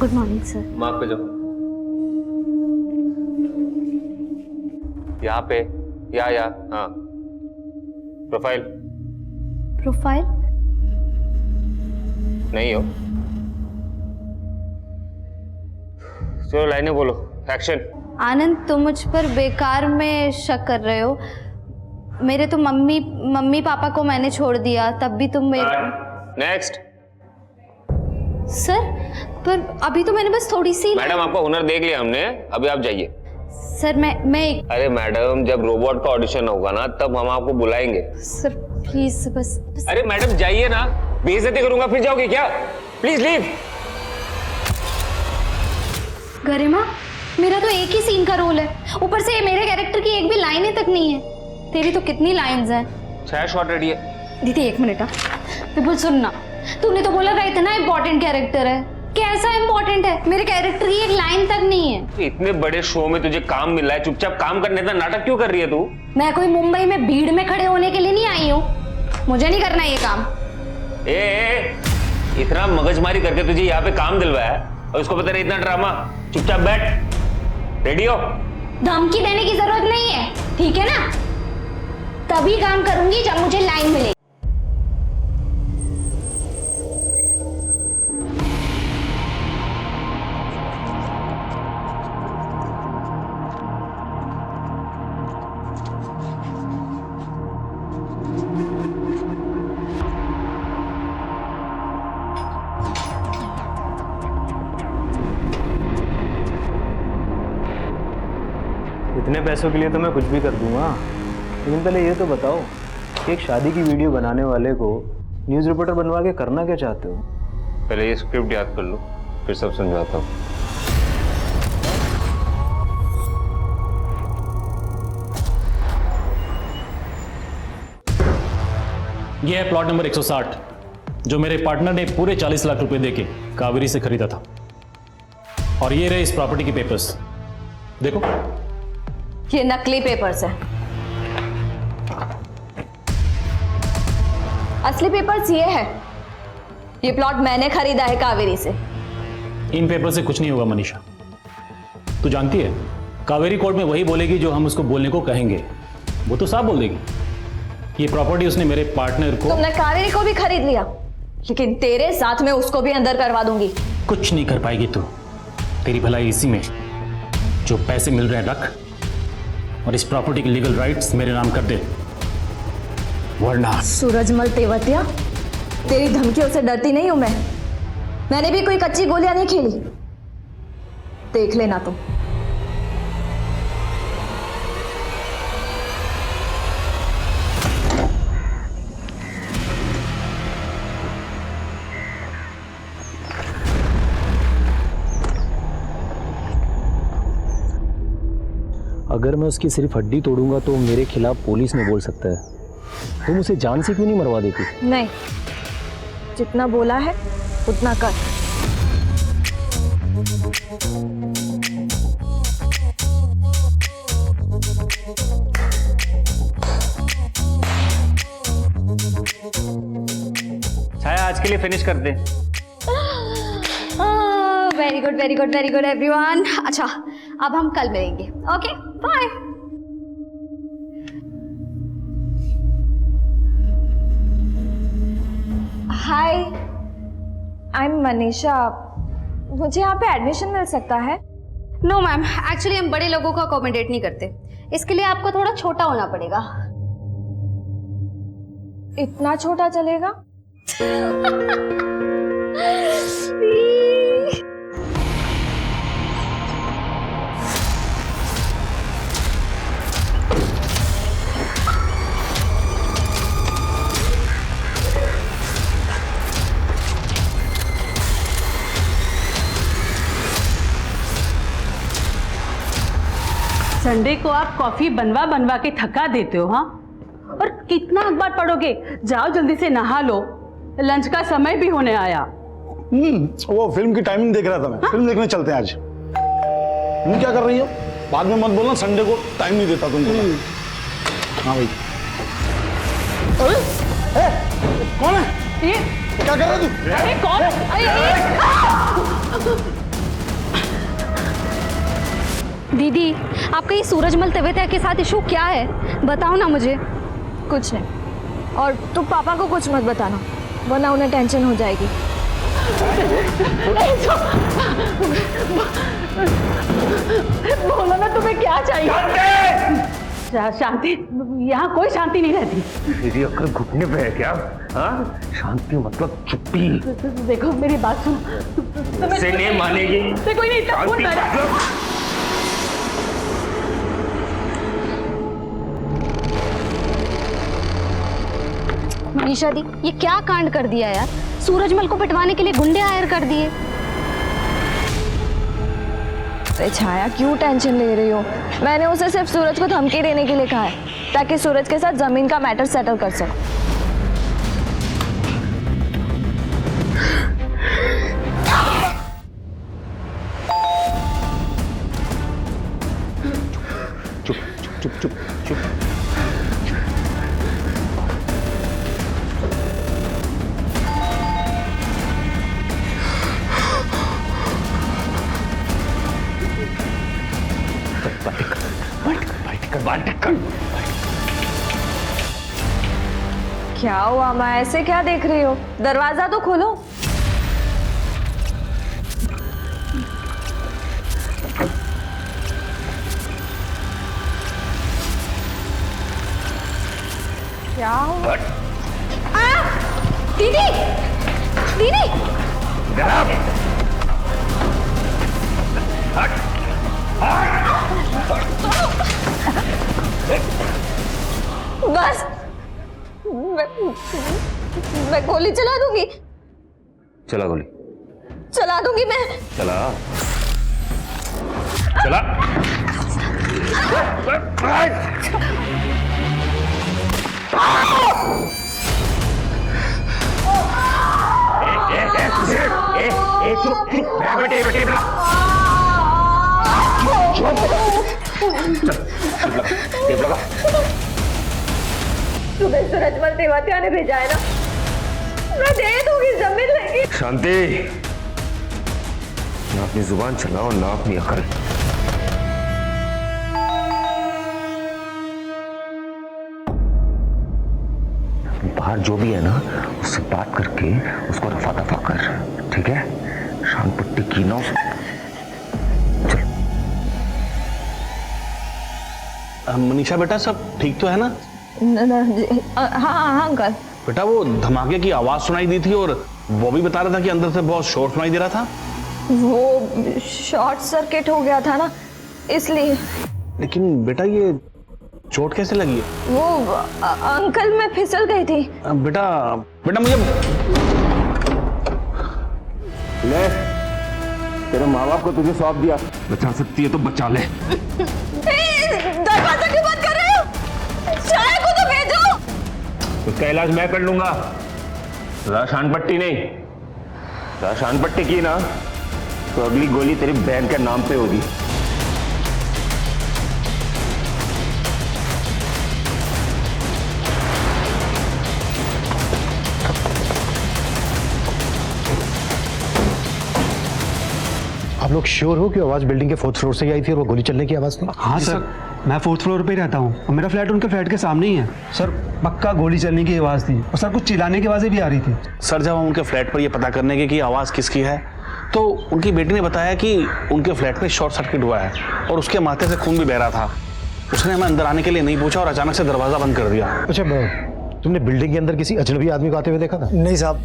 Good morning sir. Mark पे जाओ। यहाँ पे या हाँ, प्रोफाइल प्रोफाइल नहीं हो। चलो लाइनें बोलो, एक्शन। आनंद, तुम मुझ पर बेकार में शक कर रहे हो। मेरे तो मम्मी पापा को मैंने छोड़ दिया, तब भी तुम मेरे। नेक्स्ट। सर पर अभी तो मैंने बस थोड़ी सी। मैडम आपका हुनर देख लिया हमने, अभी आप जाइए। सर मैं अरे मैडम, जब रोबोट का ऑडिशन होगा ना तब हम आपको बुलाएंगे। सर प्लीज बस। अरे मैडम जाइए ना, बेइज्जती करूंगा फिर जाओगे क्या? Please leave. गरिमा, मेरा तो एक ही सीन का रोल है, ऊपर से मेरे कैरेक्टर की एक भी लाइन तक नहीं है। तेरी तो कितनी लाइंस हैं? 6 शॉट रेडी है। दीदी एक मिनट। विपुल सुनना, तूने तो बोला था इतना इम्पोर्टेंट कैरेक्टर है। कैसा इम्पोर्टेंट है? मेरे कैरेक्टर की एक लाइन तक नहीं है। इतने बड़े शो में तुझे काम मिल रहा है, चुपचाप काम करने का नाटक क्यों कर रही है तू? मैं कोई मुंबई में भीड़ में खड़े होने के लिए नहीं आई हूँ, मुझे नहीं करना ये काम। इतना मगजमारी करके तुझे यहाँ पे काम दिलवाया है और उसको पता नहीं इतना ड्रामा। चुपचाप बैठ। रेडी हो? धमकी देने की जरूरत नहीं है, ठीक है ना? तभी काम करूंगी जब मुझे लाइन मिले। इतने पैसों के लिए तो मैं कुछ भी कर दूंगा, लेकिन पहले ये तो बताओ कि एक शादी की वीडियो बनाने वाले को न्यूज़ रिपोर्टर बनवा के करना क्या चाहते हो? पहले ये स्क्रिप्ट याद कर लो, फिर सब समझाता हूँ। यह है प्लॉट नंबर 160 जो मेरे पार्टनर ने पूरे 40 लाख रुपए देके कावेरी से खरीदा था। और ये रहे इस प्रॉपर्टी के पेपर्स, देखो। ये नकली पेपर्स है, असली पेपर्स ये है। ये प्लॉट मैंने खरीदा है कावेरी से। इन पेपर से कुछ नहीं होगा मनीषा, तू जानती है कावेरी कोर्ट में वही बोलेगी जो हम उसको बोलने को कहेंगे। वो तो साफ बोल देगी। ये प्रॉपर्टी उसने मेरे पार्टनर को। तुमने कावेरी को भी खरीद लिया, लेकिन तेरे साथ में उसको भी अंदर करवा दूंगी। कुछ नहीं कर पाएगी तू। तेरी भलाई इसी में, जो पैसे मिल रहे हैं रख, और इस प्रॉपर्टी के लीगल राइट्स मेरे नाम कर दे, वरना। सूरजमल तेवतिया, तेरी धमकियों से डरती नहीं हूं मैं। मैंने भी कोई कच्ची गोलियां नहीं खेली, देख लेना तुम। अगर मैं उसकी सिर्फ हड्डी तोड़ूंगा तो मेरे खिलाफ पुलिस में बोल सकता है। तुम उसे जान से क्यों नहीं मरवा देती? नहीं, जितना बोला है उतना कर। छाया आज के लिए फिनिश कर दे। Very good very good very good everyone. अच्छा, अब हम कल मिलेंगे। Okay bye. Hi, I am Manisha. मुझे यहाँ पे एडमिशन मिल सकता है? नो मैम, एक्चुअली हम बड़े लोगों को अकोमोडेट नहीं करते, इसके लिए आपको थोड़ा छोटा होना पड़ेगा। इतना छोटा चलेगा? संडे को आप कॉफी बनवा बनवा के थका देते हो, हाँ? और कितना अखबार पढ़ोगे? जाओ जल्दी से नहा लो, लंच का समय भी होने आया। वो फिल्म की टाइमिंग देख रहा था मैं। हाँ? फिल्म देखने चलते हैं आज। तुम क्या कर रही हो? बाद में मत बोलना, संडे को टाइम नहीं देता तुमको। हाँ भाई। अरे कौन है? ये क्या कर रहा है तू? अरे कौन? दीदी, आपका ये सूरजमल तवेतिया के साथ इशू क्या है? बताओ ना मुझे। कुछ नहीं, और तुम पापा को कुछ मत बताना, वरना उन्हें टेंशन हो जाएगी। बोलो ना तुम्हें क्या चाहिए? शांति, यहाँ कोई शांति नहीं रहती। तेरी अक्ल घुटने पे है क्या? हाँ, शांति मतलब चुप्पी। देखो मेरी बात सुनो, से नहीं मानेगी। कोई नहीं, इतना खून बह रहा है। मनीषा दी, ये क्या कांड कर दिया यार? सूरजमल को पिटवाने के लिए गुंडे हायर कर दिए। अरे छाया, क्यों टेंशन ले रही हो? मैंने उसे सिर्फ सूरज को धमकी देने के लिए कहा है, ताकि सूरज के साथ जमीन का मैटर सेटल कर सको। चुप चुप चुप चुप। क्या हुआ माँ, ऐसे क्या देख रही हो? दरवाजा तो खोलो। क्या हुआ? दीदी, दीदी, बस, मैं गोली चला दूंगी। चला गोली। चला दूंगी मैं। चला चला। तुम्हें सूरजमल तेवतिया ने भेजा है ना? मैं दे दूंगी जमीन, लेकिन शांति, ना अपनी जुबान चलाओ ना अपनी अकल। बाहर जो भी है ना, उससे बात करके उसको रफा दफा कर, ठीक है? शान पट्टी की ना। मनीषा बेटा, सब ठीक तो है ना? हाँ अंकल। बेटा, वो धमाके की आवाज सुनाई दी थी और वो भी बता रहा था कि अंदर से बहुत शोर सुनाई दे रहा था। वो शॉर्ट सर्किट हो गया था ना, इसलिए। लेकिन बेटा, ये चोट कैसे लगी है? वो अंकल, मैं फिसल गई थी। बेटा बेटा, मुझे ले, तेरे माँ बाप को तुझे सौंप दिया, बचा सकती है तो बचा ले। दरवाजा क्यों बंद कर रहे हो? चाय को तो भेजो। उसका इलाज मैं कर लूंगा, शान पट्टी नहीं। शान पट्टी की ना तो अगली गोली तेरी बहन के नाम पे होगी। आप लोग श्योर हो कि आवाज बिल्डिंग के 4th फ्लोर से ही आई थी और वो गोली चलने की आवाज थी? हाँ सर, मैं 4th फ्लोर पे ही रहता हूँ और मेरा फ्लैट उनके फ्लैट के सामने ही है। सर, पक्का गोली चलने की आवाज़ थी और सर कुछ चिल्लाने की आवाज़ें भी आ रही थी। सर, जब हम उनके फ्लैट पर ये पता करने की आवाज किसकी है, तो उनकी बेटी ने बताया कि उनके फ्लैट में शॉर्ट सर्किट हुआ है और उसके माथे से खून भी बह रहा था। उसने हमें अंदर आने के लिए नहीं पूछा और अचानक से दरवाजा बंद कर दिया। अच्छा, तुमने बिल्डिंग के अंदर किसी अजनबी आदमी को आते हुए देखा था? नहीं साहब,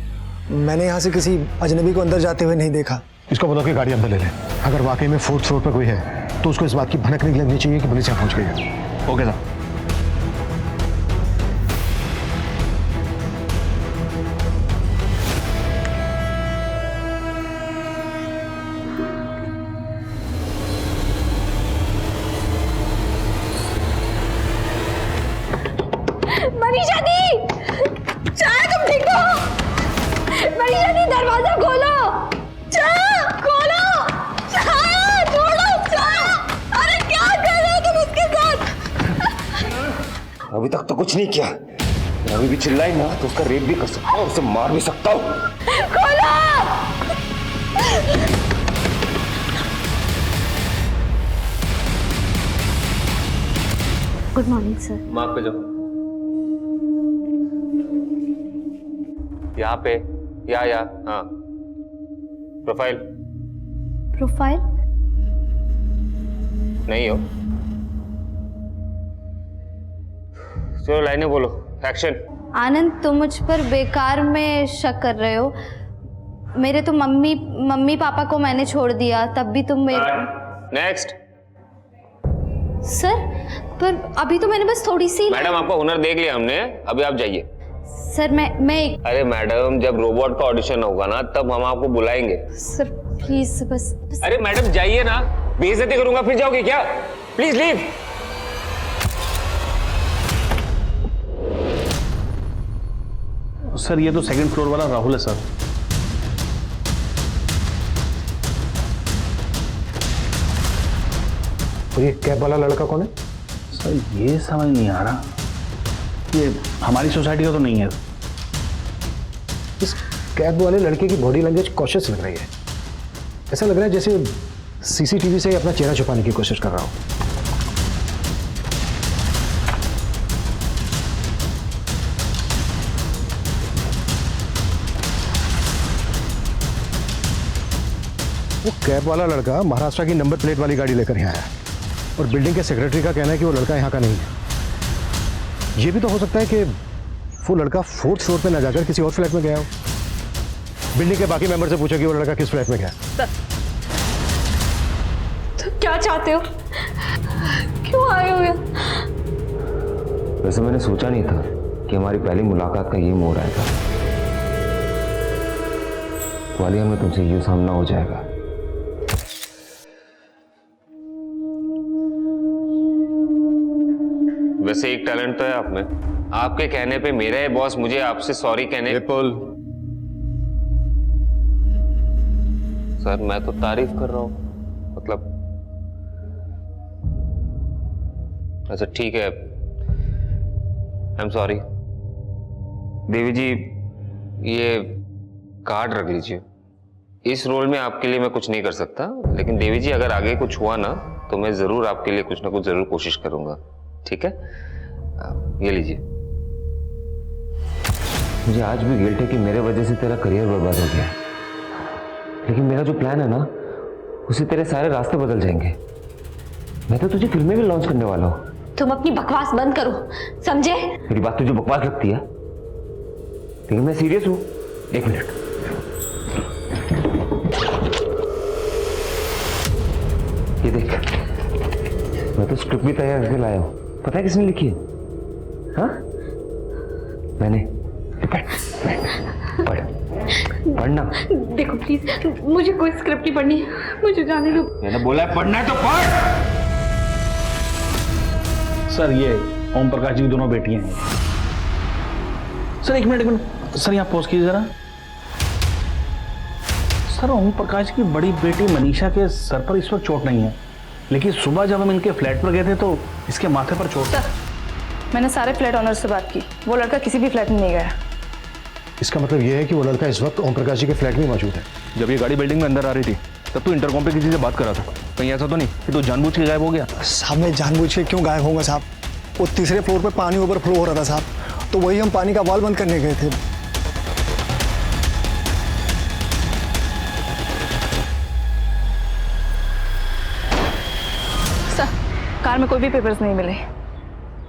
मैंने यहाँ से किसी अजनबी को अंदर जाते हुए नहीं देखा। इसको बताओ कि गाड़ी अंदर ले ले। अगर वाकई में 4th फ्लोर पर कोई है तो उसको इस बात की भनक नहीं लगनी चाहिए कि पुलिस यहाँ पहुंच गई है। ओके साहब। मनीषा दी, चाय, तुम ठीक हो? मनीषा दी, दरवाजा खोलो। चाय खोलो। चाय छोड़ो। चाय, अरे क्या कर रहे हो तुम उसके साथ? अभी तक तो कुछ नहीं किया, अभी भी चिल्लाई ना तो उसका रेप भी कर सकता हूँ, उसे मार भी सकता हूँ। खोलो। Good morning sir. मार्क पे जाओ, यहाँ पे, या हाँ, प्रोफाइल प्रोफाइल नहीं हो, चलो लाइनें बोलो, एक्शन। आनंद, तुम मुझ पर बेकार में शक कर रहे हो। मेरे तो मम्मी पापा को मैंने छोड़ दिया, तब भी तुम मेरे। नेक्स्ट। सर पर अभी तो मैंने बस थोड़ी सी। मैडम आपका हुनर देख लिया हमने, अभी आप जाइए। सर मैं अरे मैडम, जब रोबोट का ऑडिशन होगा ना तब हम आपको बुलाएंगे। सर प्लीज बस। अरे मैडम जाइए ना, बेइज्जती करूंगा फिर जाओगे क्या? Please leave. सर ये तो सेकंड फ्लोर वाला राहुल है सर। और ये कैब वाला लड़का कौन है? सर ये समझ नहीं आ रहा, ये हमारी सोसाइटी का तो नहीं है। इस कैब वाले लड़के की बॉडी लैंग्वेज कॉशियस लग रही है। ऐसा लग रहा है जैसे सीसीटीवी से अपना चेहरा छुपाने की कोशिश कर रहा हो। वो कैब वाला लड़का महाराष्ट्र की नंबर प्लेट वाली गाड़ी लेकर यहाँ आया और बिल्डिंग के सेक्रेटरी का कहना है कि वो लड़का यहाँ का नहीं है। ये भी तो हो सकता है कि वो लड़का 4th फ्लोर पे ना जाकर किसी और फ्लैट में गया हो। बिल्डिंग के बाकी मेंबर से पूछो कि वो लड़का किस फ्लैट में गया। तो क्या चाहते हो? क्यों आए हो? वैसे मैंने सोचा नहीं था कि हमारी पहली मुलाकात का ये मोड़ आएगा। वालिया में तुमसे ये सामना हो जाएगा। वैसे एक टैलेंट तो है आप में। आपके कहने पे मेरा ही बॉस मुझे आपसे सॉरी कहने। विपुल सर, मैं तो तारीफ कर रहा हूं, मतलब अच्छा ठीक है, आई एम सॉरी। देवी जी ये कार्ड रख लीजिए। इस रोल में आपके लिए मैं कुछ नहीं कर सकता, लेकिन देवी जी अगर आगे कुछ हुआ ना तो मैं जरूर आपके लिए कुछ ना कुछ जरूर कोशिश करूंगा, ठीक है? ये लीजिए। मुझे आज भी गिल्ट है कि मेरे वजह से तेरा करियर बर्बाद हो गया, लेकिन मेरा जो प्लान है ना उससे तेरे सारे रास्ते बदल जाएंगे। मैं तो तुझे फिल्में भी लॉन्च करने वाला हूँ। तुम अपनी बकवास बंद करो, समझे? मेरी बात तुझे बकवास लगती है, लेकिन मैं सीरियस हूँ। एक मिनट, ये देख, मैं तो स्क्रिप्ट भी तैयार करके लाया हूँ। पता है किसने लिखी है? हाँ, मैंने। पढ़, पढ़ना। देखो प्लीज, मुझे कोई स्क्रिप्ट नहीं पढ़नी, मुझे जाने दो। मैंने बोला है पढ़ना है तो पढ़। सर ये ओम प्रकाश जी की दोनों बेटियां हैं। सर एक मिनट सर, यहाँ पॉज कीजिए जरा। सर ओम प्रकाश की बड़ी बेटी मनीषा के सर पर इस वक्त चोट नहीं है, लेकिन सुबह जब हम इनके फ्लैट पर गए थे तो इसके माथे पर चोट। सर मैंने सारे फ्लैट ऑनर से बात की, वो लड़का किसी भी फ्लैट में नहीं गया। इसका मतलब यह है कि वो लड़का इस वक्त ओम प्रकाश जी के फ्लैट में मौजूद है। जब ये गाड़ी बिल्डिंग में अंदर आ रही थी तब तो इंटरकॉम पे किसी से बात कर रहा था। कहीं ऐसा तो नहीं कि तो जानबूझ के गायब हो गया? साहब मैं जानबूझ के क्यों गायब होगा साहब? वो तीसरे फ्लोर पे पानी ओवरफ्लो हो रहा था साहब, तो वही हम पानी का वाल बंद करने गए थे। सर कार में कोई भी पेपर्स नहीं मिले।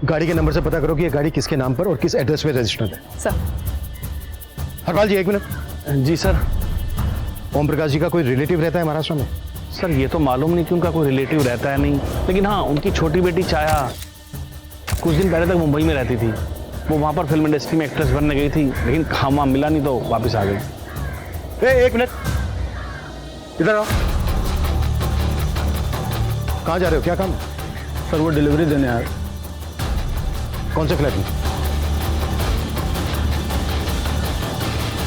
गाड़ी के नंबर से पता करो कि ये गाड़ी किसके नाम पर और किस एड्रेस पे रजिस्टर्ड है। सर। हरपाल जी एक मिनट। जी सर। ओम प्रकाश जी का कोई रिलेटिव रहता है महाराष्ट्र में? सर ये तो मालूम नहीं कि उनका कोई रिलेटिव रहता है नहीं, लेकिन हाँ उनकी छोटी बेटी छाया कुछ दिन पहले तक मुंबई में रहती थी। वो वहाँ पर फिल्म इंडस्ट्री में एक्ट्रेस बनने गई थी, लेकिन काम वहाँ मिला नहीं तो वापस आ गई। एक मिनट, इधर आओ। कहाँ जा रहे हो, क्या काम? सर वो डिलीवरी देने आए। कौन से फ्लैट में?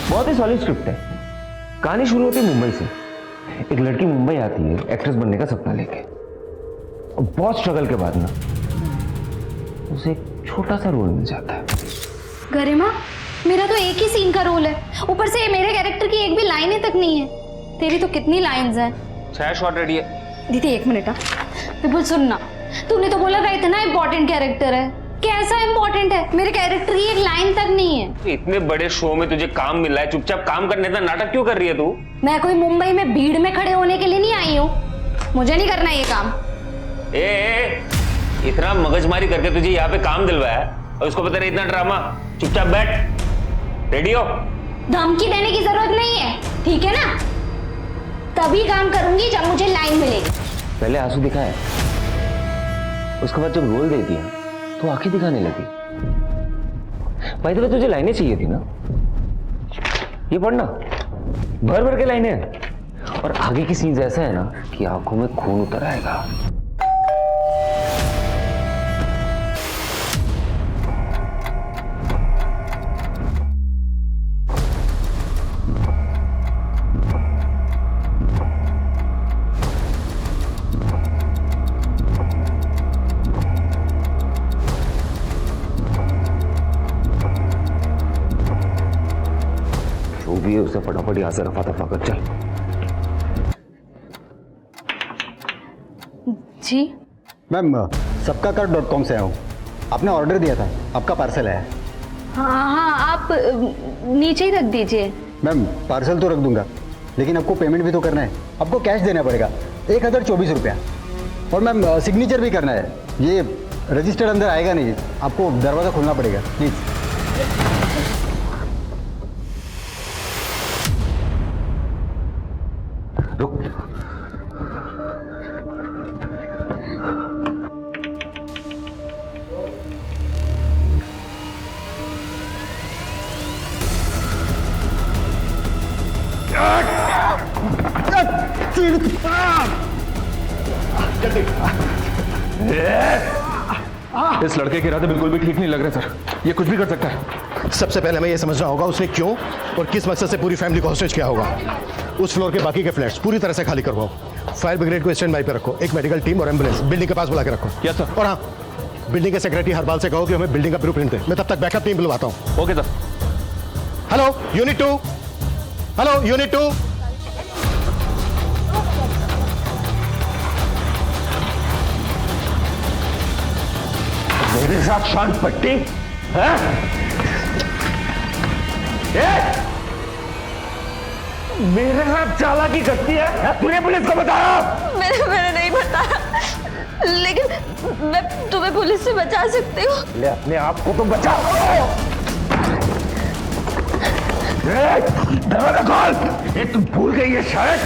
बहुत ही सॉलिड स्क्रिप्ट है। कहानी शुरू होती है मुंबई से। एक लड़की मुंबई आती है एक्ट्रेस बनने का सपना लेके, और बहुत स्ट्रगल के बाद ना उसे एक छोटा सा रोल मिल जाता है। गरिमा, मेरा तो एक ही सीन का रोल है, ऊपर से मेरे कैरेक्टर की एक भी लाइनें तक नहीं है। तेरी तो कितनी लाइंस हैं। 6 शॉट रेडी है। दीदी एक मिनट। विपुल सुनना, तूने तो बोला था इतना इम्पोर्टेंट कैरेक्टर है। कैसा इम्पोर्टेंट है? मेरे कैरेक्टर की एक लाइन तक नहीं है। इतने बड़े शो में तुझे काम मिल रहा है, चुपचाप काम करने का नाटक क्यों कर रही है तू? मैं कोई मुंबई में भीड़ में खड़े होने के लिए नहीं आई हूँ, मुझे नहीं करना ये काम। ए, इतना मगजमारी करके तुझे यहाँ पे काम दिलवाया है और उसको पता नहीं इतना ड्रामा। चुपचाप बैठ, रेडी हो? धमकी देने की जरूरत नहीं है, ठीक है ना? तभी काम करूंगी जब मुझे लाइन मिलेगी। पहले आंसू दिखाए, उसके बाद जब रोल दे दिया तो आंखें दिखाने लगी। भाई तो तुझे लाइनें चाहिए थी ना, ये पढ़ना भर भर के लाइनें, और आगे की सीन्स ऐसा है ना कि आंखों में खून उतर आएगा। जो भी है उसे फटाफट यहाँ से रफा दफा कर। चल। जी मैम, सबका कर.com से आया हूँ। आपने ऑर्डर दिया था, आपका पार्सल है। हाँ, आप नीचे ही रख दीजिए। मैम, पार्सल तो रख दूंगा, लेकिन आपको पेमेंट भी तो करना है। आपको कैश देना पड़ेगा 1024 रुपया। और मैम, सिग्नेचर भी करना है। ये रजिस्टर अंदर आएगा नहीं, आपको दरवाज़ा खोलना पड़ेगा प्लीज़। रुक। इस लड़के के इरादे बिल्कुल भी ठीक नहीं लग रहे सर। ये कुछ भी कर सकता है। सबसे पहले हमें यह समझना होगा उसने क्यों और किस मकसद से पूरी फैमिली को हॉस्टेज किया होगा। उस फ्लोर के बाकी के फ्लैट्स पूरी तरह से खाली करवाओ। फायर ब्रिगेड को स्टैंड बाई पे रखो। एक मेडिकल टीम और एम्बुलेंस बिल्डिंग के पास बुला के रखो। Yes sir. और हाँ, बिल्डिंग के सेक्रेटरी हरबाल से कहो कि हमें बिल्डिंग का ब्लूप्रिंट दे। मैं तब तक बैकअप टीम बुलवाता हूँ। Okay sir. Hello unit 2, hello unit 2। मेरे साथ शांत पट्टी है? मेरे साथ चालाकी करती है? तूने पुलिस को बताया? मैंने नहीं बताया, लेकिन मैं तुम्हें पुलिस से बचा सकती हूँ। ले अपने आप को तो बचाओ। दरवाजा खोल। ये तुम भूल गई है शायद,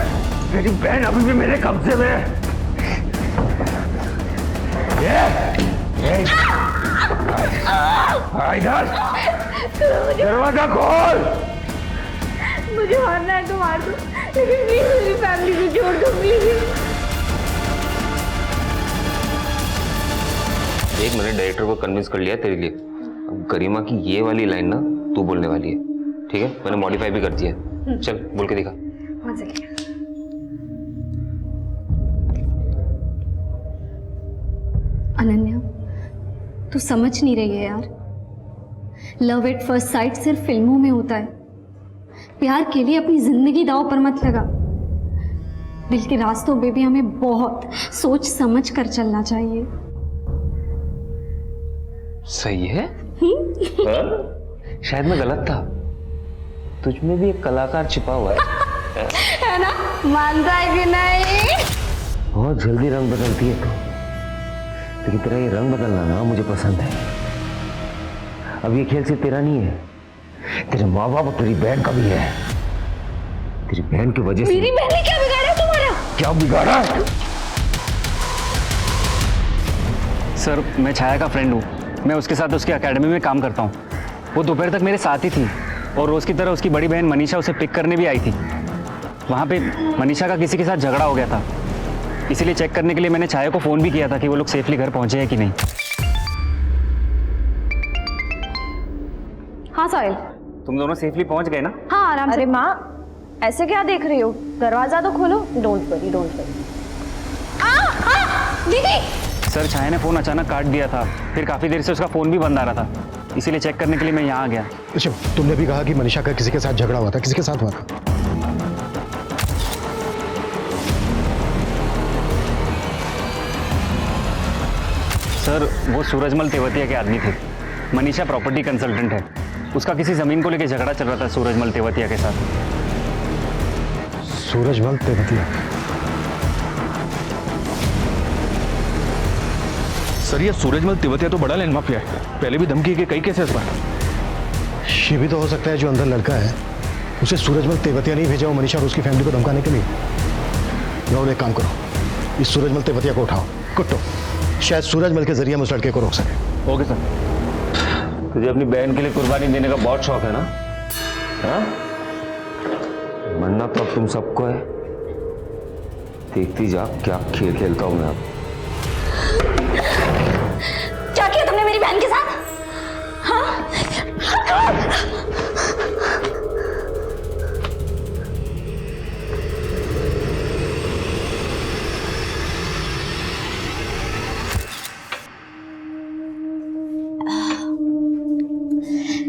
मेरी बहन अभी भी मेरे कब्जे में है। इधर दरवाजा खोल। मुझे मारना है तो मार दो, लेकिन प्लीज मेरी फैमिली को छोड़ दो प्लीज। एक मिनट, डायरेक्टर को कन्विंस कर लिया तेरे लिए। अब गरिमा की ये वाली लाइन ना तू बोलने वाली है, ठीक है? मैंने मॉडिफाई भी कर दिया है। चल बोल के दिखा। अनन्या, तू समझ नहीं रही है यार। लव एट फर्स्ट साइट सिर्फ फिल्मों में होता है। प्यार के लिए अपनी जिंदगी दांव पर मत लगा। दिल के रास्तों पे भी हमें बहुत सोच समझ कर चलना चाहिए। सही है। शायद मैं गलत था, तुझ में भी एक कलाकार छिपा हुआ है। है ना? मानता है कि नहीं? बहुत जल्दी रंग बदलती है तू, लेकिन तेरा ये रंग बदलना ना मुझे पसंद है। अब ये खेल सिर्फ तेरा नहीं है, तेरे माँ बाप और तेरी बहन का भी है। तेरी बहन की वजह से। मेरी बहन ने क्या बिगाड़ा तुम्हारा? क्या बिगाड़ा? सर, मैं छाया का फ्रेंड हूँ। मैं उसके साथ उसकी एकेडमी में काम करता हूँ। वो दोपहर तक मेरे साथ ही थी और रोज़ की तरह उसकी बड़ी बहन मनीषा उसे पिक करने भी आई थी। वहाँ पे मनीषा का किसी के साथ झगड़ा हो गया था, इसीलिए चेक करने के लिए मैंने छाया को फ़ोन भी किया था कि वो लोग सेफली घर पहुँचे हैं कि नहीं। हाँ साहिल, तुम दोनों सेफली पहुँच गए ना? हाँ आराम से। अरे माँ, ऐसे क्या देख रही हो? दरवाजा तो खोलो। Don't worry, don't worry. दीदी! सर, छाया ने फ़ोन अचानक काट दिया था, फिर काफ़ी देर से उसका फ़ोन भी बंद आ रहा था, इसीलिए चेक करने के लिए मैं यहाँ आ गया। अच्छा, तुमने भी कहा कि मनीषा का किसी के साथ झगड़ा हुआ था, किसी के साथ हुआ था? सर वो सूरजमल तेवतिया के आदमी थे। मनीषा प्रॉपर्टी कंसल्टेंट है, उसका किसी ज़मीन को लेकर झगड़ा चल रहा था सूरजमल तेवतिया के साथ। सूरजमल तेवतिया? सर ये सूरजमल तिवतिया तो बड़ा लैंड माफिया है, पहले भी धमकी के कई केसेस पर। ये भी तो हो सकता है जो अंदर लड़का है उसे सूरजमल तेवतिया नहीं भेजा हो मनीषा और उसकी फैमिली को धमकाने के लिए। राहुल एक काम करो, इस सूरजमल तेवतिया को उठाओ, कुट्टो, शायद सूरजमल के जरिए हम उस लड़के को रोक सके। Okay sir. तुझे अपनी बहन के लिए कुर्बानी देने का बहुत शौक है ना? हाँ, मरना तो अब तुम सबको है। देखती जा क्या खेल खेलता हूं मैं अब। क्या किया तुमने मेरी बहन के साथ? हाँ?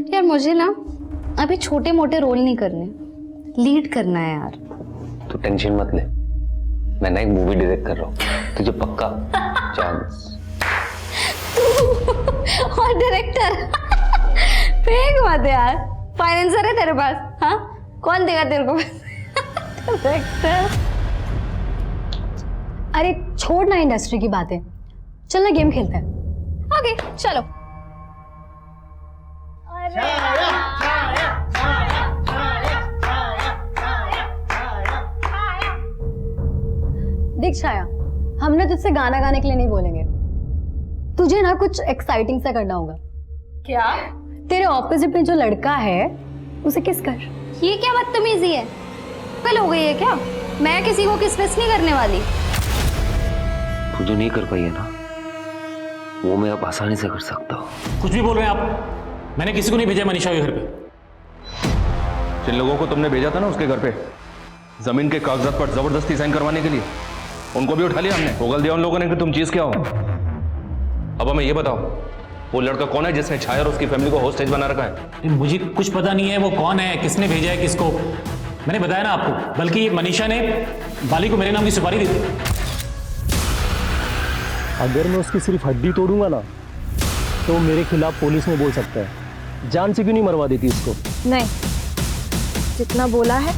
यार मुझे ना अभी छोटे मोटे रोल नहीं करने, लीड करना है यार। तू टेंशन मत ले, मैं ना एक मूवी डायरेक्ट कर रहा हूँ, तुझे पक्का चांस। और डायरेक्टर फेंक मत यार, फाइनेंसर है तेरे पास? हाँ, कौन देगा तेरे को डायरेक्टर? अरे छोड़ ना इंडस्ट्री की बातें, चल ना गेम खेलते हैं। ओके चलो। देख छाया, हमने तुझसे गाना गाने के लिए नहीं बोलेंगे, तुझे ना कुछ एक्साइटिंग सा करना होगा। क्या? तेरे ऑपोजिट में जो लड़का है उसे किस कर। ये क्या बदतमीजी है, कल हो गई है क्या? मैं किसी को किस विस नहीं करने वाली। तू जो नहीं कर पाई है ना, वो मैं अब आसानी से कर सकता हूँ। कुछ भी बोल रहे हैं आप? मैंने किसी को नहीं भेजा मनीषा के घर पे। जिन लोगों को तुमने भेजा था ना उसके घर पे जमीन के कागजात पर जबरदस्ती साइन करवाने के लिए, उनको भी उठा लिया हमने, उगल दिया उन लोगों ने कि तुम चीज क्या हो। अब हमें ये बताओ, वो लड़का कौन है जिसने छाया और उसकी फैमिली को होस्टेज बना रखा है? मुझे कुछ पता नहीं है वो कौन है, किसने भेजा है किसको। मैंने बताया ना आपको, बल्कि मनीषा ने बाली को मेरे नाम की सुपारी दी थी। अगर मैं उसकी सिर्फ हड्डी तोड़ूंगा ना तो वो मेरे खिलाफ पुलिस में बोल सकता है। जान से क्यों नहीं मरवा देती इसको? नहीं, जितना बोला है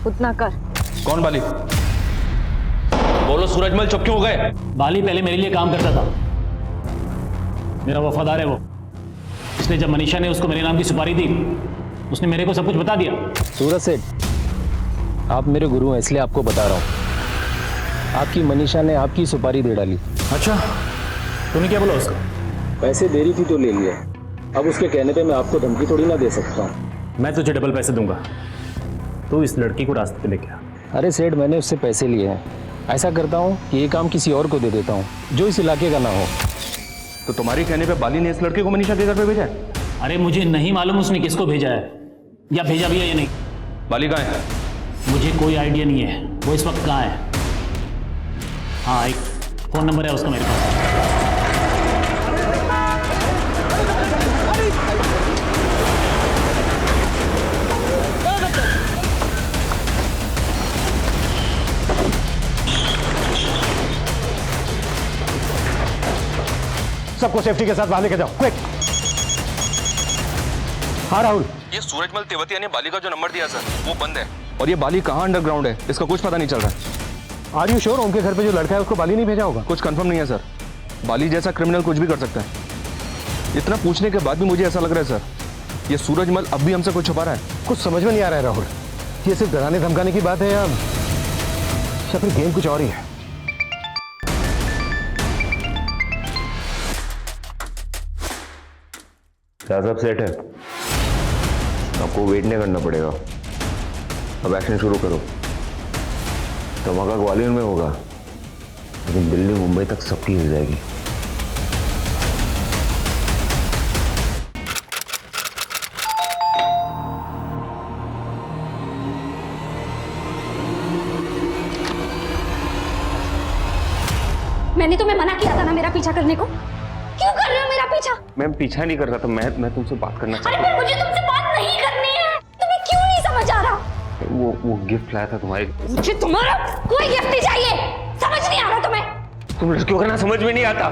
उतना कर। कौन बाली? बोलो सूरजमल, चुप क्यों हो गए? बाली पहले मेरे लिए काम करता था, मेरा वफादार है वो। इसलिए जब मनीषा ने उसको मेरे नाम की सुपारी दी, उसने मेरे को सब कुछ बता दिया। सूरज सेठ, आप मेरे गुरु हैं इसलिए आपको बता रहा हूँ। आपकी मनीषा ने आपकी सुपारी दे डाली। अच्छा, तूने क्या बोला उसको? पैसे दे रही थी तो ले लिया, अब उसके कहने पे मैं आपको धमकी थोड़ी ना दे सकता हूँ। मैं तुझे डबल पैसे दूंगा, तू इस लड़की को रास्ते पे लेके आ। अरे सेठ, मैंने उससे पैसे लिए हैं, ऐसा करता हूँ कि ये काम किसी और को दे देता हूँ जो इस इलाके का ना हो। तो तुम्हारी कहने पे बाली ने इस लड़के को मनीषा के घर पे भेजा है? अरे मुझे नहीं मालूम उसने किसको भेजा है, या भेजा भी है या नहीं। बाली कहाँ है? मुझे कोई आइडिया नहीं है वो इस वक्त कहाँ है। हाँ, एक फ़ोन नंबर है उसका मेरे पास। सबको सेफ्टी के साथ बाहर लेके जाओ, क्विक। हाँ राहुल, ये सूरजमल तेवतिया ने बाली का जो नंबर दिया सर वो बंद है, और ये बाली कहाँ अंडरग्राउंड है इसका कुछ पता नहीं चल रहा है। आर यू श्योर उनके घर पे जो लड़का है उसको बाली नहीं भेजा होगा? कुछ कंफर्म नहीं है सर, बाली जैसा क्रिमिनल कुछ भी कर सकता है। इतना पूछने के बाद भी मुझे ऐसा लग रहा है सर, ये सूरजमल अब भी हमसे कुछ छुपा रहा है। कुछ समझ में नहीं आ रहा है राहुल, ये सिर्फ डराने धमकाने की बात है या फिर गेम कुछ और ही है? क्या सब सेट है? आपको वेट नहीं करना पड़ेगा, अब एक्शन शुरू करो। धमाका ग्वालियर में होगा, लेकिन दिल्ली मुंबई तक सबकी हिल जाएगी। मैंने तुम्हें मना किया था ना मेरा पीछा करने को, क्यों कर रहे हो मेरा पीछा? मैं पीछा नहीं कर रहा था, मैं तुमसे बात करना अरे चाहता फिर मुझे तुमसे बात नहीं करनी है, तुम्हें क्यों नहीं समझ आ रहा? वो गिफ्ट लाया था तुम्हारे। मुझे तुम्हारा कोई गिफ्ट नहीं चाहिए, समझ नहीं आ रहा तुम्हें? तुम लड़कियों का ना समझ में नहीं आता,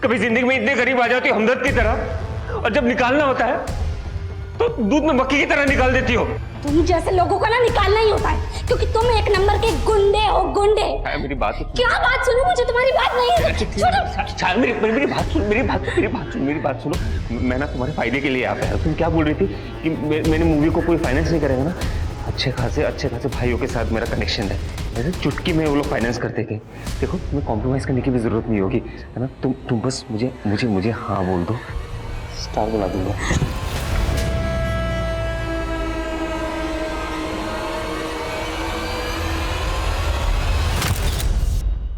कभी जिंदगी में इतने करीब आ जाती हो हमदर्द की तरह, और जब निकालना होता है तो दूध में मक्खी की तरह निकाल देती हो। तुम जैसे लोगों को ना निकालना ही होता है, क्योंकि तुम एक नंबर के गुंडे हो, गुंडे। मेरी बात क्या बात सुनो, मुझे तुम्हारी बात नहीं है। छोड़ो। मेरी बात सुनो। मैं ना तुम्हारे फायदे के लिए आ पाया। तुम क्या बोल रही थी कि मेरी मूवी को कोई फाइनेंस नहीं करेगा ना? अच्छे खासे भाइयों के साथ मेरा कनेक्शन है, ऐसे चुटकी में वो लोग फाइनेंस करते थे। देखो तुम्हें कॉम्प्रोमाइज करने की भी जरूरत नहीं होगी, है ना? तुम बस मुझे हाँ बोल दो, स्टार बना दूंगा।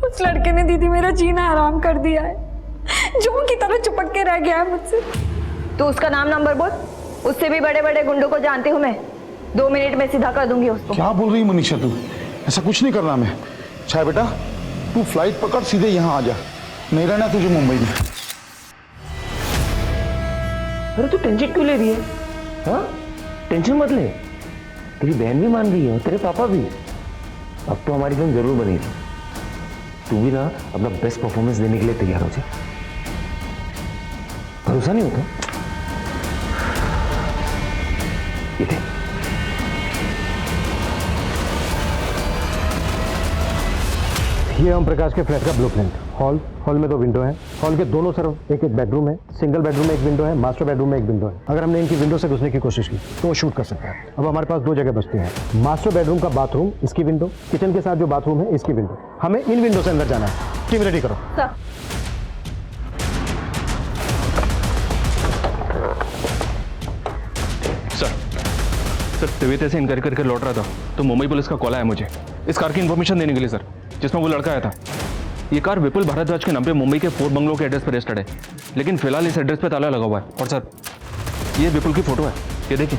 उस लड़के ने दीदी मेरा जीना हराम कर दिया है, जों की तरह चिपक के रह गया है मुझसे। तो उसका नाम नंबर बोल, उससे भी बड़े बड़े गुंडों को जानती हूँ मैं। 2 मिनट में सीधा कर दूंगी उसको। क्या बोल रही है मनीषा तू? ऐसा कुछ नहीं करना मैं। छाया बेटा तू फ्लाइट पकड़ सीधे यहाँ आ जा, नहीं रहना तुझे मुंबई में। अरे तू टेंशन क्यों ले रही है? हाँ टेंशन मत ले, तेरी बहन भी मान रही है और तेरे पापा भी। अब तो हमारी फिल्म जरूर बनेगी। तू भी ना अपना बेस्ट परफॉर्मेंस देने के लिए तैयार हो जाए। भरोसा नहीं होता? ये देख, ये ओम प्रकाश के फ्लैट का ब्लूप्रिंट। हॉल में 2 विंडो हैं। हॉल के दोनों तरफ एक बेडरूम है। सिंगल बेडरूम में 1 विंडो है, मास्टर बेडरूम में 1 विंडो है। अगर हमने इनकी विंडो से घुसने की कोशिश की तो वो शूट कर सकता है। अब हमारे पास 2 जगह बचती हैं। मास्टर बेडरूम का बाथरूम, इसकी विंडो, किचन के साथ जो बाथरूम है इसकी विंडो। हमें इन विंडो से अंदर जाना है। टीम रेडी करो। सर तबीयत से इनकार करके लौट रहा था तो मुंबई पुलिस का कॉल आया मुझे इस कार की इन्फॉर्मेशन देने के लिए सर, जिसमें वो लड़का आया था। ये कार विपुल भारद्वाज के नाम पे मुंबई के 4 बंगलों के एड्रेस पर रजिस्टर्ड है, लेकिन फिलहाल इस एड्रेस पे ताला लगा हुआ है। और सर ये विपुल की फोटो है, ये देखिए।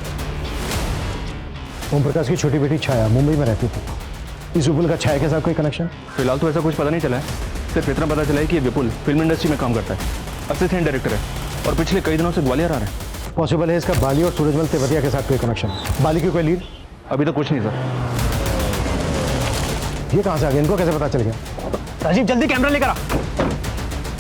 ओम प्रकाश की छोटी बेटी छाया मुंबई में रहती थी। इस विपुल का छाया के साथ कोई कनेक्शन? फिलहाल तो ऐसा कुछ पता नहीं चला है, सिर्फ इतना पता चला है कि ये विपुल फिल्म इंडस्ट्री में काम करता है, असिस्टेंट डायरेक्टर है और पिछले कई दिनों से ग्वालियर आ रहा है। पॉसिबल है इसका बाली और सूरजमल तेवतिया के साथ कोई कनेक्शन? बाली की कोई लीड? अभी तो कुछ नहीं सर। ये कहाँ से आ गया? इनको कैसे पता चल गया? राजीव जल्दी कैमरा लेकर आ।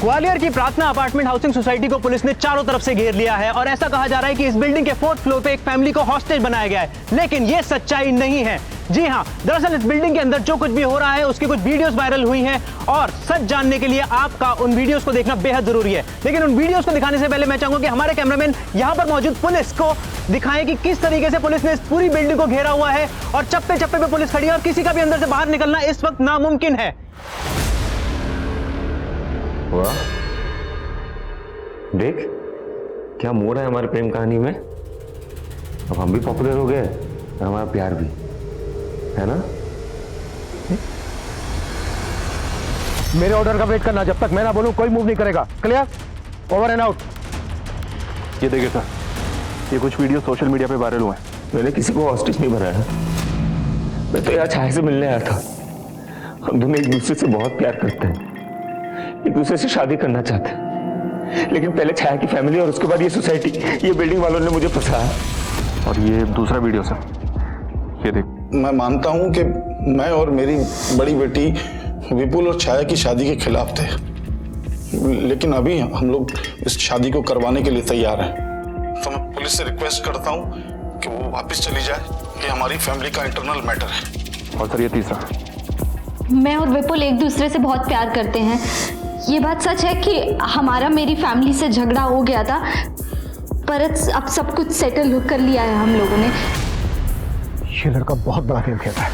ग्वालियर की प्रार्थना अपार्टमेंट हाउसिंग सोसाइटी को पुलिस ने चारों तरफ से घेर लिया है और ऐसा कहा जा रहा है कि इस बिल्डिंग के 4th फ्लोर पे एक फैमिली को हॉस्टेज बनाया गया है, लेकिन ये सच्चाई नहीं है। जी हाँ, दरअसल इस बिल्डिंग के अंदर जो कुछ भी हो रहा है उसकी कुछ वीडियोस वायरल हुई हैं और सच जानने के लिए आपका उन वीडियोस को देखना बेहद जरूरी है। लेकिन उन वीडियोस को दिखाने से पहले मैं चाहूंगा कि हमारे कैमरामैन यहाँ पर मौजूद पुलिस को दिखाएं कि किस तरीके से पुलिस ने इस पूरी बिल्डिंग को घेरा हुआ है और चप्पे चप्पे पे पुलिस खड़ी है और किसी का भी अंदर से बाहर निकलना इस वक्त नामुमकिन है। वाह, देख क्या मोड़ है हमारी प्रेम कहानी में। अब हम भी पॉपुलर हो गए और हमारा प्यार भी, है ना? मेरे ऑर्डर का वेट करना, जब तक मैं ना बोलूं कोई मूव नहीं करेगा। क्लियर? Over and out. ये देखिए सर, ये कुछ वीडियो सोशल मीडिया पे वायरल हुए हैं। मैंने किसी को हॉस्टेज नहीं बनाया, मैं तो यहाँ छाया से मिलने आया था। हम दोनों एक दूसरे से बहुत प्यार करते हैं, एक दूसरे से शादी करना चाहते हैं, लेकिन पहले छाया की फैमिली और उसके बाद ये सोसाइटी, ये बिल्डिंग वालों ने मुझे फंसाया। और ये दूसरा वीडियो सर, ये देख। मैं मानता हूं कि मैं और मेरी बड़ी बेटी विपुल और छाया की शादी के खिलाफ थे, लेकिन अभी हम लोग इस शादी को करवाने के लिए तैयार हैं। तो मैं पुलिस से रिक्वेस्ट करता हूं कि वो वापस चली जाए, ये हमारी फैमिली का इंटरनल मैटर है। और सर ये तीसरा, मैं और विपुल एक दूसरे से बहुत प्यार करते हैं। ये बात सच है कि हमारा मेरी फैमिली से झगड़ा हो गया था, पर अब सब कुछ सेटल कर लिया है हम लोगों ने। ये लड़का बहुत बड़ा गेम खेलता है,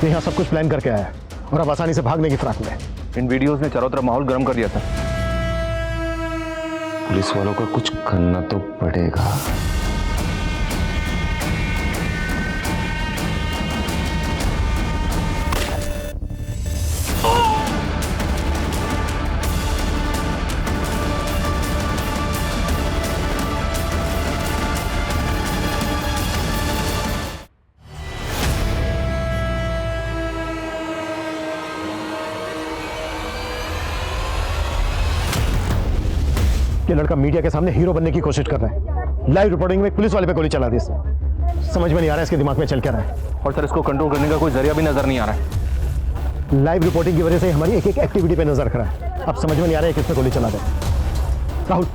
ये यहाँ सब कुछ प्लान करके आया है और अब आसानी से भागने की फिराक में है। इन वीडियोस ने चारों तरफ माहौल गर्म कर दिया था। पुलिस वालों को कुछ करना तो पड़ेगा। ये लड़का मीडिया के सामने हीरो बनने की कोशिश कर रहा है। लाइव रिपोर्टिंग में पुलिस वाले पे गोली चला दी इसने। समझ में नहीं आ रहा है इसके दिमाग में चल क्या रहा है। और सर इसको कंट्रोल करने का कोई जरिया भी नजर नहीं आ रहा है। लाइव रिपोर्टिंग की वजह से हमारी एक एक एक्टिविटी पे नजर रख रहा है। अब समझ में नहीं आ रहा है किस पे गोली चला दे। राहुल,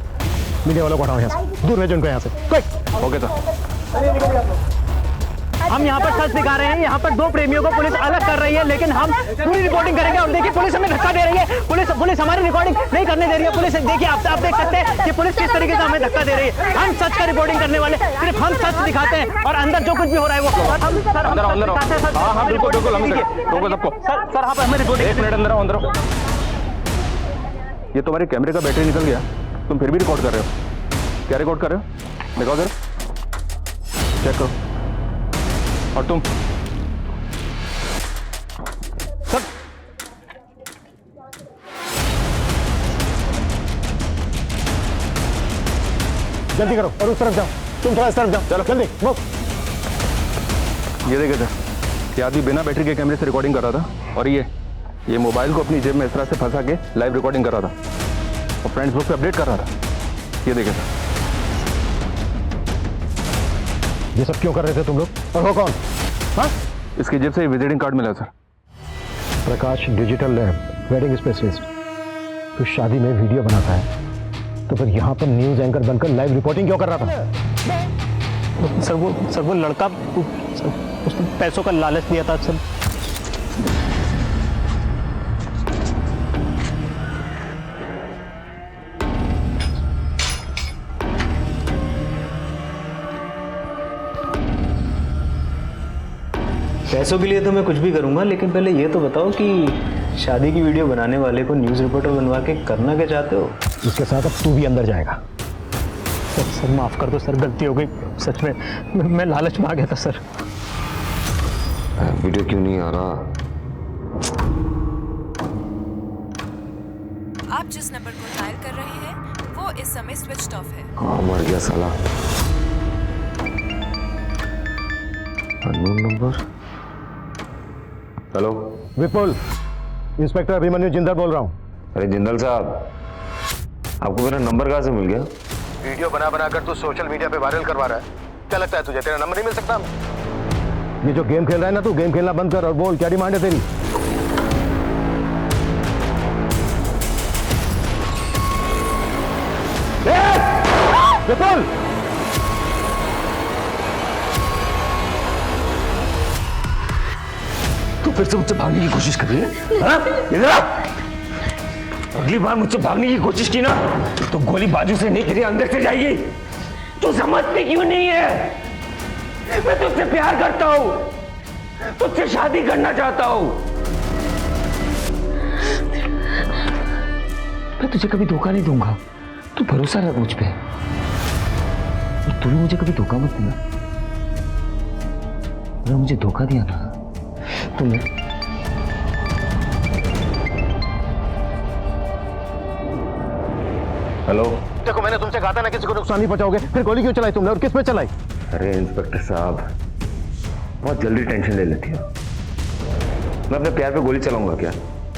मीडिया वालों को हटाओ यहाँ से, दूर भेजो उनको यहाँ से, क्विक। Okay sir. हम यहाँ पर सच दिखा रहे हैं, यहाँ पर दो प्रेमियों को पुलिस अलग कर रही है, लेकिन हम पूरी रिपोर्टिंग करेंगे। और देखिए पुलिस हमें धक्का दे रही है, पुलिस हमारी रिकॉर्डिंग नहीं करने दे रही है। पुलिस देखिए, आप देख सकते हैं कि पुलिस किस तरीके से हमें धक्का दे रही है। हम सच का रिपोर्टिंग करने वाले, सिर्फ हम सच दिखाते हैं और अंदर जो कुछ भी हो रहा है वो अंदर हाँ बिल्कुल बिल्कुल हम रोको सबको। सर आप हमें रिपोर्टिंग। एक मिनट, अंदर आओ अंदर आओ। ये तुम्हारे कैमरे का बैटरी निकल गया, तुम फिर भी रिकॉर्ड कर रहे हो। क्या रिकॉर्ड कर रहे हो? दिखाओ जरा, चेक करो। और तुम सर, जल्दी करो और उस तरफ जाओ, तुम थोड़ा इस तरफ जाओ, चलो जल्दी वो। ये देखे थे, ये आदमी बिना बैटरी के कैमरे से रिकॉर्डिंग कर रहा था, और ये मोबाइल को अपनी जेब में इस तरह से फंसा के लाइव रिकॉर्डिंग कर रहा था और फ्रेंड्स ग्रुप पे अपडेट कर रहा था। ये देखे थे। ये सब क्यों कर रहे थे तुम लोग, और वो कौन? हाँ, इसकी जेब से विजिटिंग कार्ड मिला सर। प्रकाश डिजिटल लैब, वेडिंग स्पेशलिस्ट। तो शादी में वीडियो बनाता है, तो फिर यहाँ पर न्यूज एंकर बनकर लाइव रिपोर्टिंग क्यों कर रहा था? सर वो लड़का, उसने पैसों का लालच दिया था सर। पैसों के लिए तो मैं कुछ भी करूंगा, लेकिन पहले ये तो बताओ कि शादी की वीडियो बनाने वाले को न्यूज़ रिपोर्टर बनवा के करना क्या चाहते हो? इसके साथ अब तू भी अंदर जाएगा। सर माफ कर दो सर, गलती हो गई सच में, मैं लालच में आ गया था सर। वीडियो क्यों नहीं आ रहा? आप जिस नंबर को डायल कर रहे हैं वो इस समय स्विच ऑफ है। हाँ, मर गया साला। Unknown number. हेलो विपुल, इंस्पेक्टर अभिमन्यु जिंदल बोल रहा हूँ। अरे जिंदल साहब, आपको मेरा नंबर कहाँ से मिल गया? वीडियो बना कर तू सोशल मीडिया पे वायरल करवा रहा है, क्या लगता है तुझे तेरा नंबर नहीं मिल सकता? ये जो गेम खेल रहा है ना, तू गेम खेलना बंद कर और बोल क्या डिमांड है तेरी? विपुल, तू फिर से मुझसे भागने की कोशिश कर रही है? हाँ? इधर आ! अगली बार मुझसे भागने की कोशिश की ना तो गोली बाजू से नहीं तेरे अंदर से जाएगी। तू समझती क्यों नहीं है? मैं तुझसे प्यार करता हूं, तुझसे शादी करना चाहता हूं। मैं तुझे कभी धोखा नहीं दूंगा, तू भरोसा रख मुझ पे। तू भी मुझे कभी धोखा मत देना। अगर मुझे धोखा दिया ना तो मैं हेलो, देखो मैंने तुमसे कहा था ना किसी को नुकसान नहीं पहुंचाओगे, फिर गोली क्यों चलाई तुमने और किस पे चलाई? अरे इंस्पेक्टर साहब, बहुत जल्दी टेंशन ले लेती हो। मैं अपने प्यार पे गोली चलाऊंगा क्या?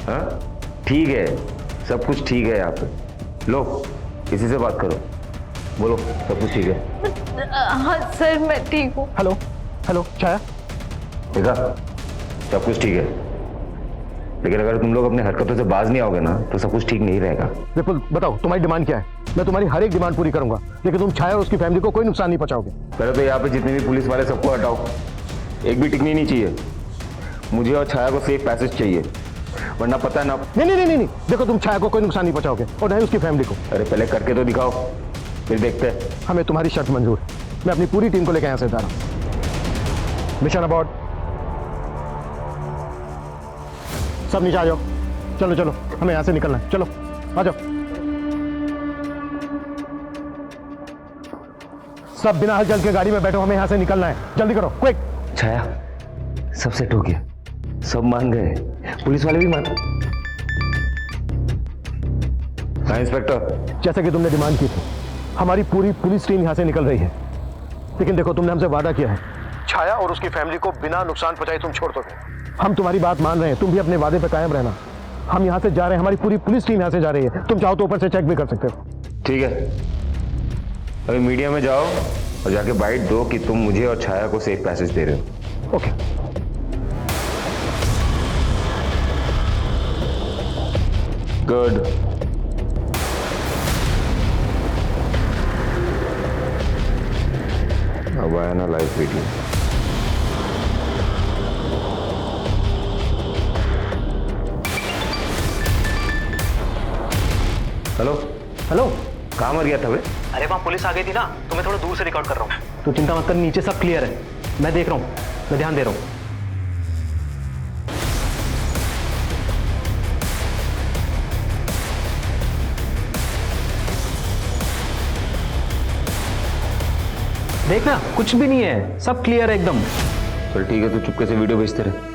हाँ ठीक है, सब कुछ ठीक है यहाँ पे। लो किसी से बात करो, बोलो सब कुछ ठीक है? हाँ सर मैं ठीक हूँ। हेलो हेलो छाया, देखा सब कुछ ठीक है, लेकिन अगर तुम लोग अपने हरकतों से बाज नहीं आओगे ना तो सब कुछ ठीक नहीं रहेगा। विपुल बताओ तुम्हारी डिमांड क्या है? मैं तुम्हारी हर एक डिमांड पूरी करूंगा, लेकिन तुम छाया और उसकी फैमिली को कोई नुकसान नहीं पहुंचाओगे। पहले तो यहाँ पे जितने भी पुलिस वाले सबको हटाओ, एक भी टिकनी नहीं चाहिए। मुझे और छाया को सेफ पैसेज चाहिए, वरना पता है ना। नहीं, देखो तुम छाया को कोई नुकसान नहीं पहुंचाओगे और नहीं उसकी फैमिली को। अरे पहले करके तो दिखाओ, फिर देखते हैं। हमें तुम्हारी शर्त मंजूर, मैं अपनी पूरी टीम को लेकर यहाँ से जा रहा हूँ। मिशन अबॉर्ड, सब नीचे आ जाओ। चलो चलो, हमें यहाँ से निकलना है, चलो आ जाओ। सब बिना हलचल के गाड़ी में बैठो, हमें यहाँ से निकलना है, जल्दी करो क्विक। छाया सब सेट हो गया, सब मान गए, पुलिस वाले भी मान। हाँ इंस्पेक्टर, जैसे कि तुमने डिमांड की थी, हमारी पूरी पुलिस टीम यहाँ से निकल रही है, लेकिन देखो तुमने हमसे वादा किया है, छाया और उसकी फैमिली को बिना नुकसान पहुंचाए तुम छोड़ दोगे। हम तुम्हारी बात मान रहे हैं, तुम भी अपने वादे पे कायम रहना। हम यहाँ से जा रहे हैं, हमारी पूरी पुलिस टीम यहाँ से जा रही है, तुम चाहो तो ऊपर से चेक भी कर सकते हो। ठीक है, अभी मीडिया में जाओ और जाके बाइट दो कि तुम मुझे और छाया को सेफ पैसेज दे रहे हो। ओके। गुड। छाया लाइव वीडियो। हेलो हेलो, कहाँ मर गया था बे? अरे वहाँ पुलिस आ गई थी ना, तो मैं थोड़ा दूर से रिकॉर्ड कर रहा हूँ। तू चिंता मत कर, नीचे सब क्लियर है। मैं देख रहा हूँ, मैं ध्यान दे रहा हूँ। देखना, कुछ भी नहीं है, सब क्लियर है एकदम। चल ठीक है, तू चुपके से वीडियो भेजते रहे।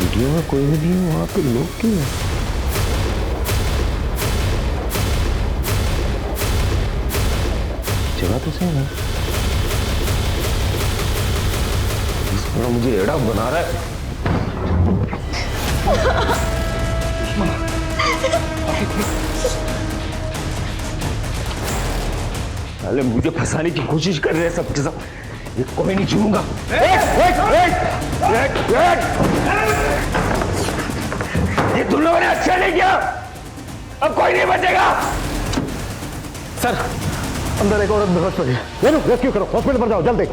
वीडियो में कोई भी नहीं है, वहां पे लोग क्यों हैं? जगह तो सही है। इस पर मुझे एड़ा बना रहा है। पहले मुझे फंसाने की कोशिश कर रहे हैं सब के सब। ये कोई नहीं छूऊंगा। ये तुम लोगों ने अच्छा नहीं किया, अब कोई नहीं बचेगा। सर, अंदर एक औरत बेहोश पड़ी है। रेस्क्यू करो, हॉस्पिटल पर जाओ जल्दी।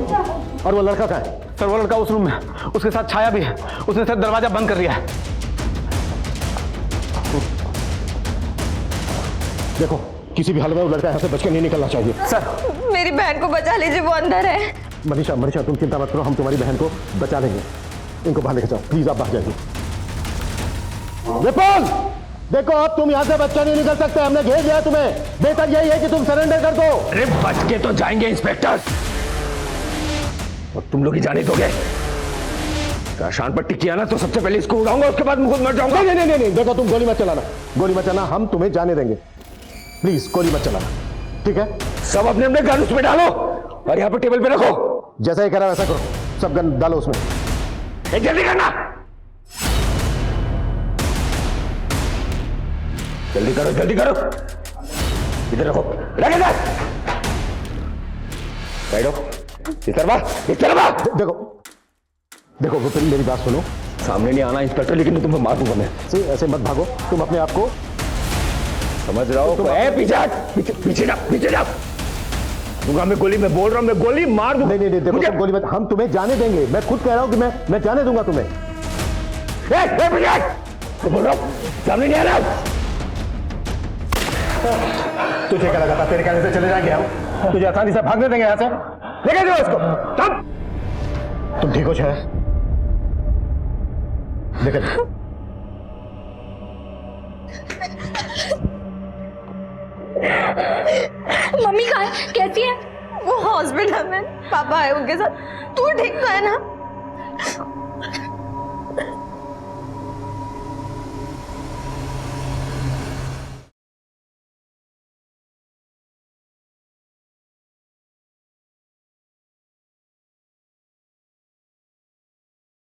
और वो लड़का कहाँ है? सर, वो लड़का उस रूम में, उसके साथ छाया भी है। उसने सर दरवाजा बंद कर दिया है। देखो, किसी भी हाल में वो लड़का यहाँ से बच के नहीं निकलना चाहिए। सर, मेरी बहन को बचा लीजिए, वो अंदर है। मनीषा, मनीषा तुम चिंता मत करो, हम तुम्हारी बहन को बचा लेंगे। इनको बाहर लेके जाओ प्लीज, आप बाहर जाइए। विपुल, देखो अब तुम यहाँ से बच्चा नहीं निकल सकते, हमने घेर लिया तुम्हें। बेहतर यही है कि तुम सरेंडर कर दो। अरे बच के तो जाएंगे इंस्पेक्टर, और तुम लोग ही जाने दोगे? शान पट्टी किया ना तो सबसे पहले इसको उड़ाऊंगा, उसके बाद खुद मर जाऊंगा। नहीं नहीं नहीं, देखो तुम गोली मत चलाना, गोली मत चलाना, हम तुम्हें जाने देंगे। प्लीज गोली मत चलाना, ठीक है? सब अपने अपने गन उसमें डालो और यहाँ पर टेबल पे रखो। जैसा ही करा वैसा करो, सब गन डालो उसमें। जल्दी करना, जल्दी करो जल्दी करो। इधर रखो, रख इधर। बैठो, इधर बात, इधर बात। देखो देखो विपिन, मेरी बात सुनो। सामने नहीं आना इंस्पेक्टर, लेकिन तुम्हें मार दूंगा मैं। ऐसे मत भागो, तुम अपने आप को समझ रहा हो? पीछे हट, पीछे जा, पीछे जा। दूंगा मैं गोली, मैं बोल रहा हूं मैं गोली मार दूंगा। नहीं नहीं, देखो तुम गोली मत, हम तुम्हें जाने देंगे। मैं खुद कह रहा हूं कि मैं जाने दूंगा तुम्हें। तो बोल रहा हूं सामने नहीं आना। तुझे क्या लगा था तेरे कहने से चले जाएंगे हम? तुझे आसानी से भागने देंगे यहाँ से? लेके जाओ इसको। तुम ठीक हो शायद? लेकर मम्मी कहाँ है? कैसी है? वो हॉस्पिटल में, पापा है उनके साथ। तू ठीक तो है ना?